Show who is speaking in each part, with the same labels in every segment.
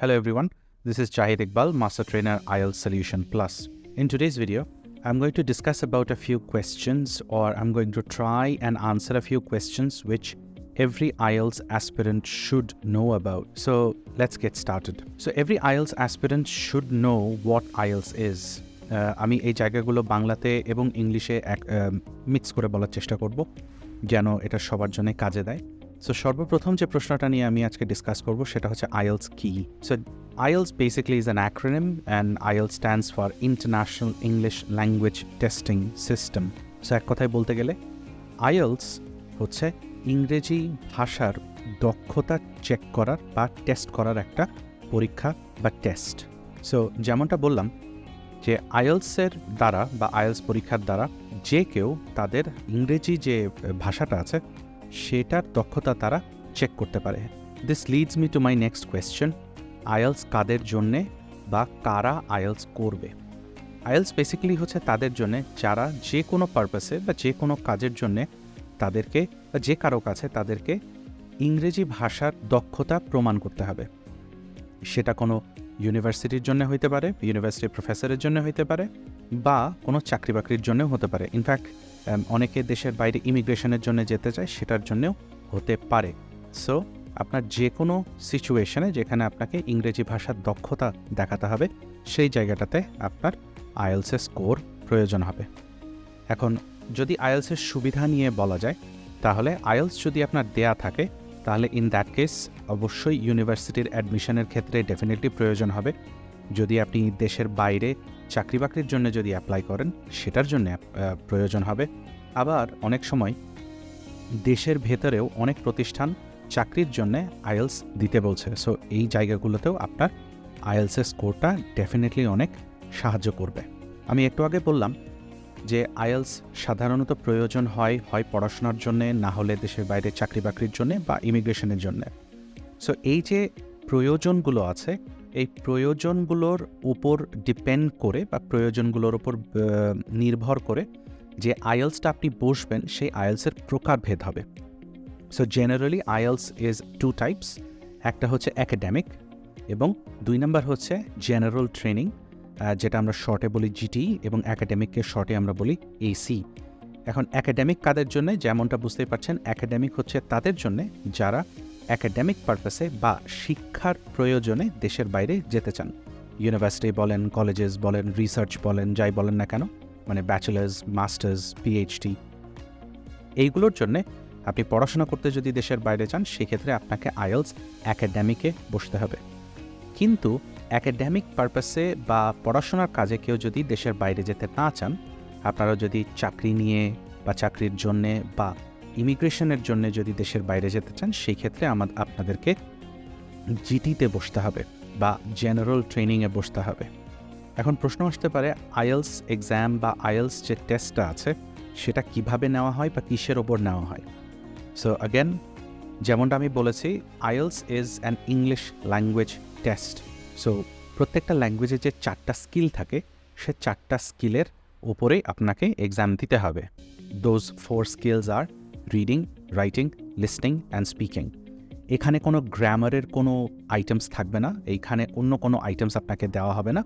Speaker 1: Hello everyone, this is Jahid Iqbal, Master Trainer IELTS Solution Plus. In today's video, I'm going to discuss about a few questions, or I'm going to try and answer a few questions which every IELTS aspirant should know about. So let's get started. So every IELTS aspirant should know what IELTS is. আমি এই জায়গাগুলো বাংলাতে এবং ইংলিশে mix করে বলার চেষ্টা করব যেন এটা সবার জন্য কাজে দেয়। সো সর্বপ্রথম যে প্রশ্নটা নিয়ে আমি আজকে ডিসকাস করব সেটা হচ্ছে IELTS কি। So IELTS basically is an acronym and IELTS stands for International English Language Testing System. So এক কথায় বলতে গেলে IELTS হচ্ছে ইংরেজি ভাষার দক্ষতা চেক করার বা টেস্ট করার একটা পরীক্ষা বা টেস্ট। সো যেমনটা বললাম যে IELTS-এর দ্বারা বা IELTS পরীক্ষার দ্বারা যে কেউ তাদের ইংরেজি যে ভাষাটা আছে সেটার দক্ষতা তারা চেক করতে পারে। This leads me to my next question, IELTS কাদের জন্যে বা কারা IELTS করবে? IELTS বেসিক্যালি হচ্ছে তাদের জন্যে যারা যে কোনো পারপাসে বা যে কোনো কাজের জন্যে তাদেরকে বা যে কারো কাছে তাদেরকে ইংরেজি ভাষার দক্ষতা প্রমাণ করতে হবে। সেটা কোনো ইউনিভার্সিটির জন্য হইতে পারে, ইউনিভার্সিটির প্রফেসরের জন্য হইতে পারে, বা কোনো চাকরি বাকরির জন্যও হতে পারে। ইনফ্যাক্ট অনেকে দেশের বাইরে ইমিগ্রেশনের জন্য যেতে চায় সেটার জন্যও হতে পারে। সো আপনার যে কোনো সিচুয়েশনে যেখানে আপনাকে ইংরেজি ভাষার দক্ষতা দেখাতে হবে সেই জায়গাটাতে আপনার IELTS-এর স্কোর প্রয়োজন হবে। এখন যদি IELTS-এর সুবিধা নিয়ে বলা যায় তাহলে IELTS যদি আপনার দেয়া থাকে তাহলে ইন দ্যাট কেস অবশ্যই ইউনিভার্সিটির অ্যাডমিশনের ক্ষেত্রে ডেফিনেটলি প্রয়োজন হবে। যদি আপনি দেশের বাইরে চাকরি বাকরির জন্য যদি অ্যাপ্লাই করেন সেটার জন্য প্রয়োজন হবে। আবার অনেক সময় দেশের ভেতরেও অনেক প্রতিষ্ঠান চাকরির জন্য IELTS দিতে বলছে। সো এই জায়গাগুলোতেও আপনার IELTS-এর স্কোরটা ডেফিনেটলি অনেক সাহায্য করবে। আমি একটু আগে বললাম যে IELTS সাধারণত প্রয়োজন হয় পড়াশোনার জন্যে, না হলে দেশের বাইরে চাকরি বাকরির জন্যে বা ইমিগ্রেশনের জন্যে। সো এই যে প্রয়োজনগুলো আছে এই প্রয়োজনগুলোর উপর ডিপেন্ড করে বা প্রয়োজনগুলোর উপর নির্ভর করে যে IELTS-টা আপনি বসবেন সেই IELTS-এর প্রকারভেদ হবে। So generally IELTS is two types, একটা হচ্ছে অ্যাকাডেমিক এবং 2 নম্বর হচ্ছে জেনারেল ট্রেনিং, যেটা আমরা শর্টে বলি GT, এবং অ্যাকাডেমিককে শর্টে আমরা বলি AC। এখন অ্যাকাডেমিক কাদের জন্য, যেমনটা বুঝতেই পারছেন অ্যাকাডেমিক হচ্ছে তাদের জন্য যারা অ্যাকাডেমিক পারপাসে বা শিক্ষার প্রয়োজনে দেশের বাইরে যেতে চান। ইউনিভার্সিটি বলেন, কলেজেস বলেন, রিসার্চ বলেন, যাই বলেন না কেন, মানে ব্যাচেলার্স, মাস্টার্স, PhD, এইগুলোর জন্যে আপনি পড়াশোনা করতে যদি দেশের বাইরে চান সেক্ষেত্রে আপনাকে IELTS অ্যাকাডেমিকে বসতে হবে। কিন্তু অ্যাকাডেমিক পারপাসে বা পড়াশোনার কাজে কেউ যদি দেশের বাইরে যেতে না চান, আপনারা যদি চাকরি নিয়ে বা চাকরির জন্যে বা ইমিগ্রেশনের জন্য যদি দেশের বাইরে যেতে চান সেই ক্ষেত্রে আপনাদেরকে GT-তে বসতে হবে বা জেনারেল ট্রেনিংয়ে বসতে হবে। এখন প্রশ্ন আসতে পারে IELTS এক্সাম বা IELTS যে টেস্টটা আছে সেটা কিভাবে নেওয়া হয় বা কিসের ওপর নেওয়া হয়। সো অ্যাগেন যেমনটা আমি বলেছি, IELTS is an English language test. So প্রত্যেকটা ল্যাঙ্গুয়েজে যে 4টা স্কিল থাকে সে 4টা স্কিলের ওপরেই আপনাকে এক্সাম দিতে হবে। Those 4 skills are reading, writing, listening and speaking. এখানে কোনো গ্রামারের কোনো আইটেমস থাকবে না, এইখানে অন্য কোনো আইটেমস আপনাকে দেওয়া হবে না।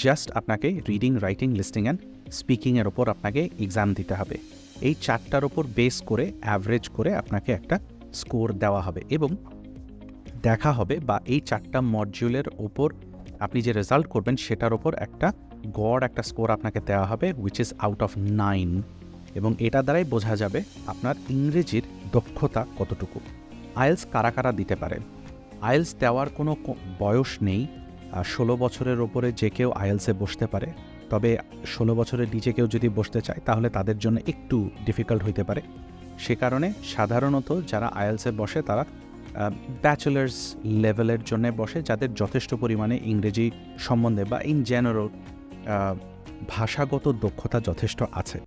Speaker 1: জাস্ট আপনাকে রিডিং, রাইটিং, লিসনিং অ্যান্ড স্পিকিংয়ের ওপর আপনাকে এক্সাম দিতে হবে। এই 4টার ওপর বেস করে অ্যাভারেজ করে আপনাকে একটা স্কোর দেওয়া হবে এবং দেখা হবে, বা এই 4টা মডিউলের ওপর আপনি যে রেজাল্ট করবেন সেটার ওপর একটা গড় একটা স্কোর আপনাকে দেওয়া হবে, উইচ ইজ আউট অফ 9, এবং এটা দ্বারাই বোঝা যাবে আপনার ইংরেজির দক্ষতা কতটুকু। IELTS কারা কারা দিতে পারে? IELTS দেওয়ার কোনো বয়স নেই। 16 বছরের ওপরে যে কেউ IELTS-এ বসতে পারে, তবে 16 বছরের নিচে কেউ যদি বসতে চায় তাহলে তাদের জন্য একটু ডিফিকাল্ট হইতে পারে। সে কারণে সাধারণত যারা IELTS-এ বসে তারা ব্যাচেলার্স লেভেলের জন্য বসে, যাদের যথেষ্ট পরিমাণে ইংরেজি সম্বন্ধে বা ইন জেনারেল ভাষাগত দক্ষতা যথেষ্ট আছে।